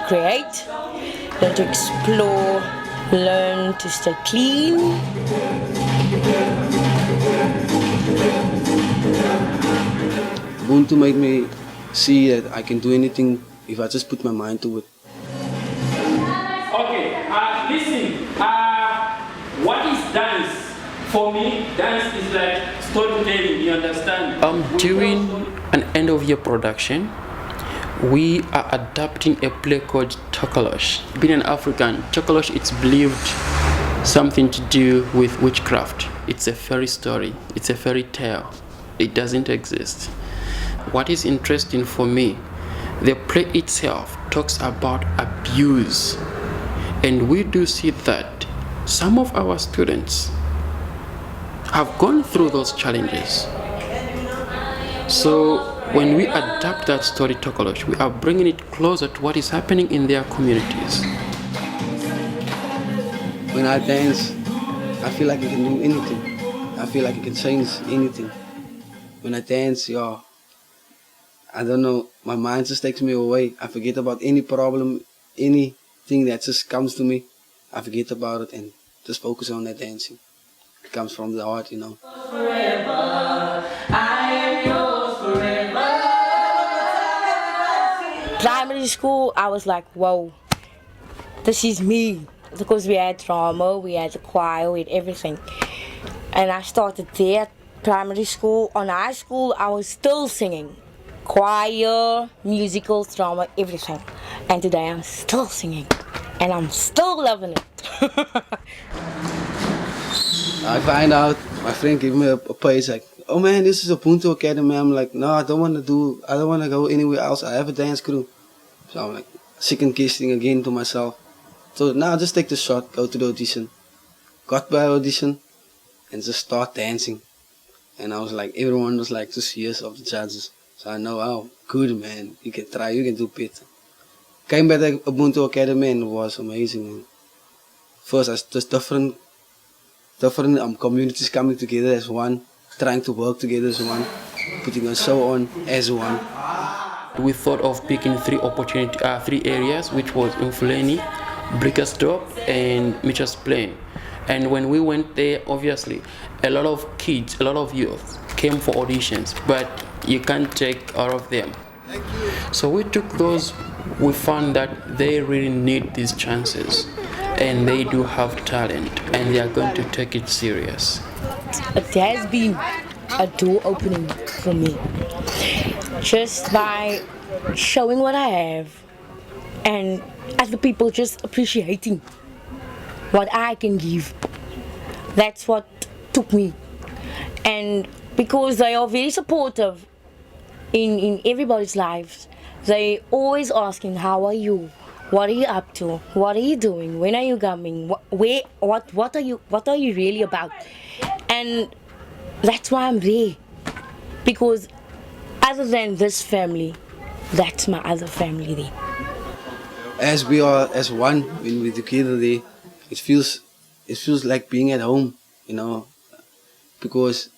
create, learn to explore, learn to stay clean. Ubuntu made me see that I can do anything if I just put my mind to it. Okay, listen, what is dance? For me, dance is like storytelling, you understand? During an end of year production, we are adapting a play called Chokolosh. Being an African, Chokolosh, it's believed something to do with witchcraft. It's a fairy story, it's a fairy tale. It doesn't exist. What is interesting for me, the play itself talks about abuse. And we do see that some of our students have gone through those challenges. So when we adapt that story to Chokolosh, we are bringing it closer to what is happening in their communities. When I dance, I feel like I can do anything. I feel like I can change anything. When I dance, I don't know, my mind just takes me away. I forget about any problem, anything that just comes to me. I forget about it and just focus on that dancing. It comes from the heart, Forever, I am yours forever. Primary school, I was like, whoa, this is me. Because we had drama, we had the choir, we had everything. And I started there at primary school. On high school, I was still singing. Choir, musicals, drama, everything. And today I'm still singing. And I'm still loving it. I find out, my friend gave me a page like, oh man, this is a Ubuntu Academy. I'm like, no, I don't want to go anywhere else. I have a dance crew. So I'm like, second guessing again to myself. So now just take the shot, go to the audition. Got by audition and just start dancing. And I was like, everyone was like just years of the judges. So I know, oh, good man, you can try, you can do better. Came back to Ubuntu Academy and it was amazing, man. First, it's just different communities coming together as one, trying to work together as one, putting a show on as one. We thought of picking three areas, which was Umfuleni, Brickersdorp, and Mitchell's Plain. And when we went there, obviously, a lot of kids, a lot of youth came for auditions, but you can't take all of them. So we took those, we found that they really need these chances. And they do have talent, and they are going to take it serious. It has been a door opening for me. Just by showing what I have, and other people just appreciating what I can give. That's what took me. And because they are very supportive in everybody's lives, they always asking, how are you? What are you up to? What are you doing? When are you coming? What are you really about? And that's why I'm there. Because other than this family, that's my other family there. As we are as one, when we're together there, it feels like being at home, because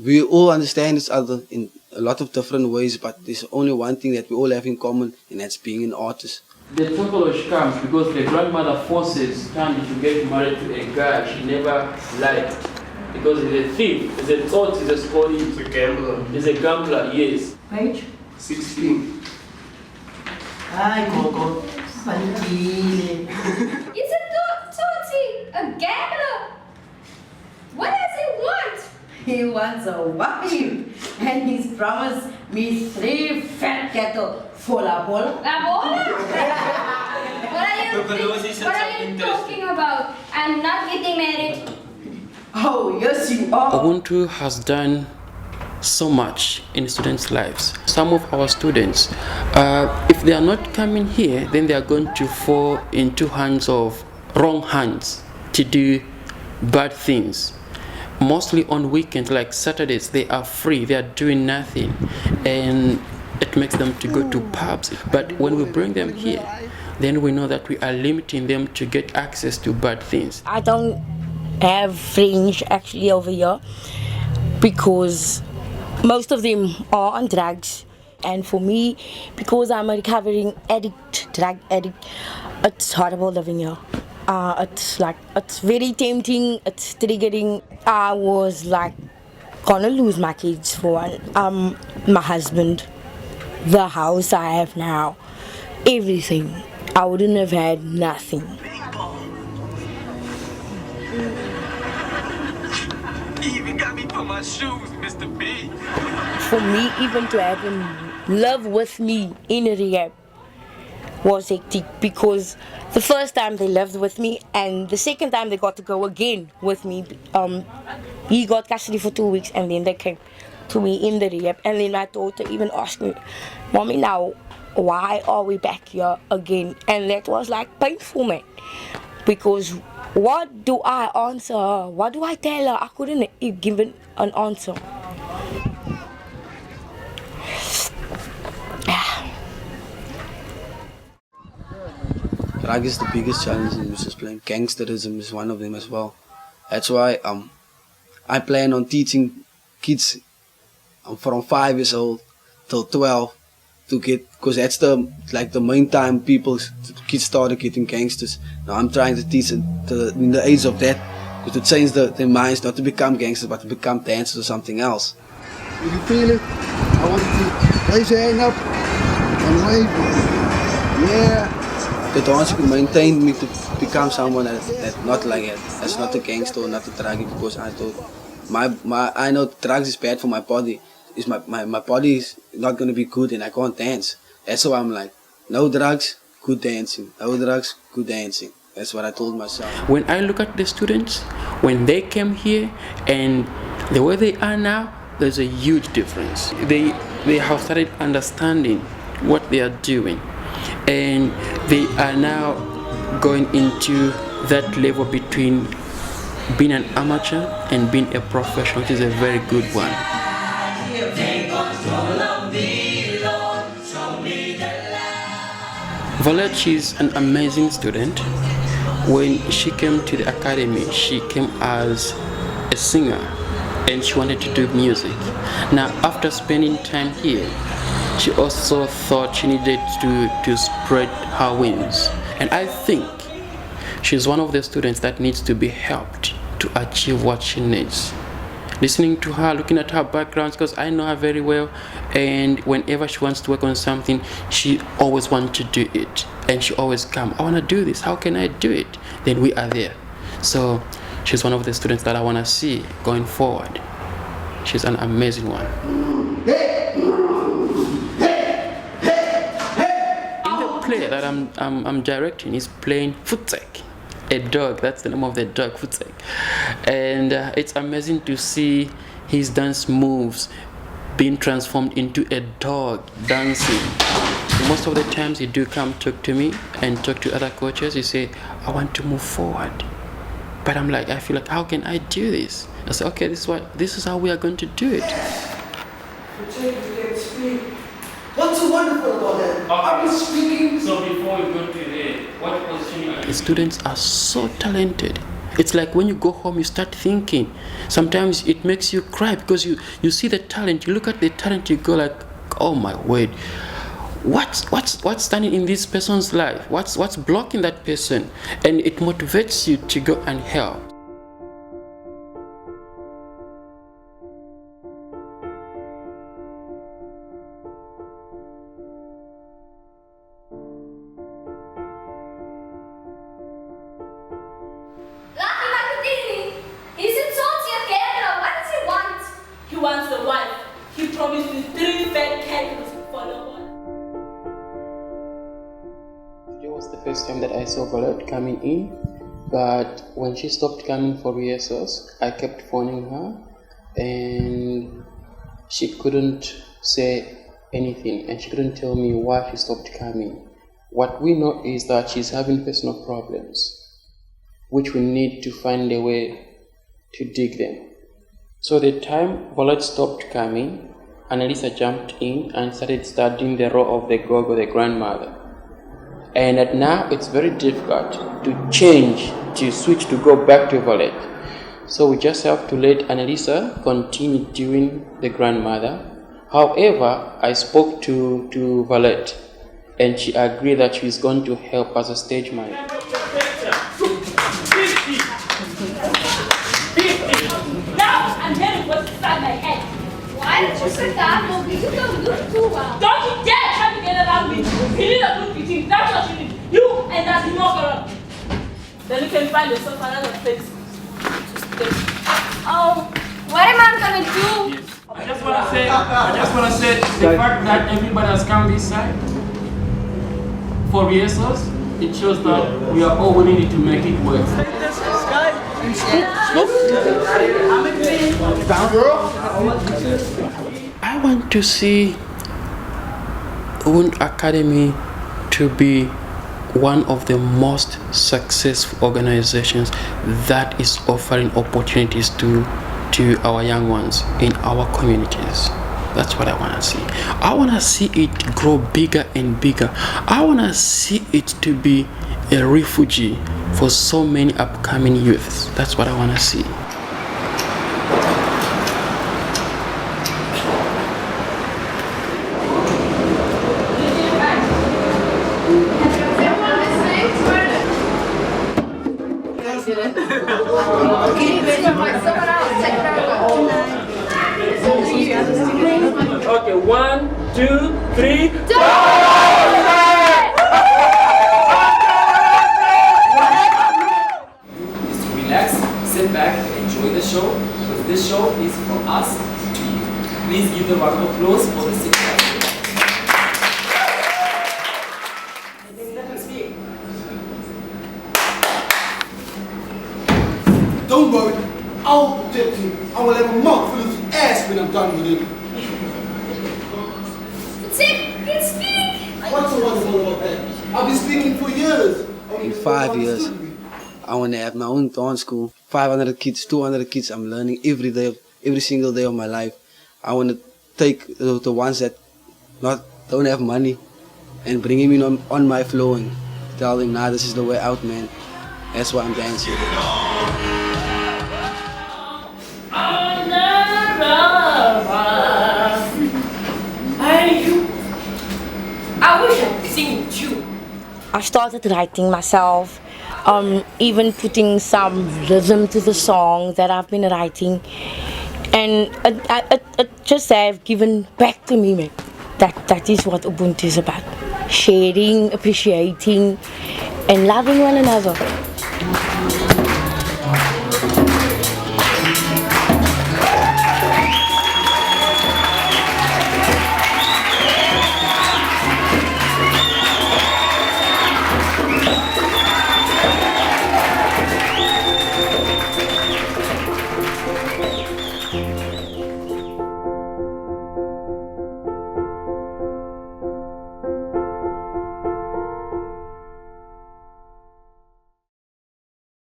we all understand each other in a lot of different ways, but there's only one thing that we all have in common, and that's being an artist. The Chokolosh comes because the grandmother forces Tandy to get married to a guy she never liked. Because he's a thief, he's a thought, he's a scolding. He's a gambler. He's a gambler, yes. Page 16. Ay, Coco. Maldile. It's a Tootsie, a gambler. What does he want? He wants a wife, and he's promised me 3 fat cattle for la bola. La bola? What are you talking about? I'm not getting married. Oh, yes you are. Ubuntu has done so much in students' lives. Some of our students, if they are not coming here, then they are going to fall into wrong hands to do bad things. Mostly on weekends, like Saturdays, they are free, they are doing nothing, and it makes them to go to pubs. But when we bring them here, then we know that we are limiting them to get access to bad things. I don't have friends actually over here because most of them are on drugs. And for me, because I'm a recovering addict, drug addict, it's horrible living here. It's very tempting, it's triggering. I was like gonna lose my kids for one, my husband, the house I have now, everything. I wouldn't have had nothing. Even got me put my shoes, Mr. B. For me, even to have him live with me in rehab was hectic, because the first time they lived with me and the second time they got to go again with me. He got custody for 2 weeks and then they came to me in the rehab, and then my daughter even asked me, "Mommy, now why are we back here again?" And that was like painful, man, because what do I answer her? What do I tell her? I couldn't give an answer. Drug is the biggest challenge in Mrs. Playing. Gangsterism is one of them as well. That's why I plan on teaching kids from 5 years old till 12 to get, because that's the main time kids started getting gangsters. Now I'm trying to teach them in the age of that, because to change their minds, not to become gangsters but to become dancers or something else. If you feel it, I want you to raise your hand up and wave. Yeah. The dance maintained me to become someone that not like that. That's not a gangster or not a druggie, because I thought I know drugs is bad for my body. My body is not gonna be good and I can't dance. That's why I'm like, no drugs, good dancing. No drugs, good dancing. That's what I told myself. When I look at the students, when they came here and the way they are now, there's a huge difference. They have started understanding what they are doing, and they are now going into that level between being an amateur and being a professional, which is a very good one. Violet, she's an amazing student. When she came to the academy, she came as a singer and she wanted to do music. Now, after spending time here, she also thought she needed to spread her wings. And I think she's one of the students that needs to be helped to achieve what she needs. Listening to her, looking at her background, because I know her very well, and whenever she wants to work on something, she always wants to do it. And she always come, "I want to do this, how can I do it?" Then we are there. So she's one of the students that I want to see going forward. She's an amazing one. In the play that I'm directing is playing Futsek, a dog. That's the name of the dog, Futsek. And it's amazing to see his dance moves being transformed into a dog dancing. Most of the times he do come talk to me and talk to other coaches. He say, "I want to move forward." But I'm like, I feel like, how can I do this? I say, okay, this is how we are going to do it. What's so wonderful about that? I've been speaking. So before we go to there, what position are you? The students are so talented. It's like when you go home, you start thinking. Sometimes it makes you cry because you see the talent. You look at the talent, you go like, oh my word. What's standing in this person's life? What's blocking that person? And it motivates you to go and help. Lucky Makadini! He's in Salty again. What does he want? He wants a wife. He promised me 3 fat candles for the one. Today was the first time that I saw Violet coming in, but when she stopped coming for rehearsals, I kept phoning her and she couldn't say anything and she couldn't tell me why she stopped coming. What we know is that she's having personal problems, which we need to find a way to dig them. So the time Violet stopped coming, Annalisa jumped in and started studying the role of the gogo, the grandmother. And now it's very difficult to change, to switch, to go back to Violet. So we just have to let Annalisa continue doing the grandmother However, I spoke to Valette, and she agreed that she's going to help as a stage manager. 50. Now I'm hearing what's inside my head. Why did you sit down? No, you don't look too well. Don't you dare try to get around me. You need a good fitting. That's what you need. You and that mocker. Then you can find yourself another place to stay. Oh, what am I gonna do? I just wanna say the fact that everybody has come this side for rehearsals, it shows that we are all willing to make it work. I want to see Ubuntu Academy to be one of the most successful organizations that is offering opportunities to our young ones in our communities. That's what I want to see. I want to see it grow bigger and bigger. I want to see it to be a refugee for so many upcoming youths. That's what I want to see. Okay, 1, 2, 3. Relax, sit back, and enjoy the show, because this show is from us to you. Please give the round of applause for the 6 guys. Don't worry, I'll protect you. I will have a mouth full of ass when I'm done with it. Can speak. What's so wonderful about that? I've been speaking for years. In 5 years, I want to have my own Doorn school. 500 kids, 200 kids. I'm learning every day, every single day of my life. I want to take the ones that don't have money and bring them in on my flow and tell them, nah, this is the way out, man. That's why I'm dancing. I wish I could sing with you. I started writing myself, even putting some rhythm to the song that I've been writing, and it just have given back to me, man. That is what Ubuntu is about: sharing, appreciating, and loving one another.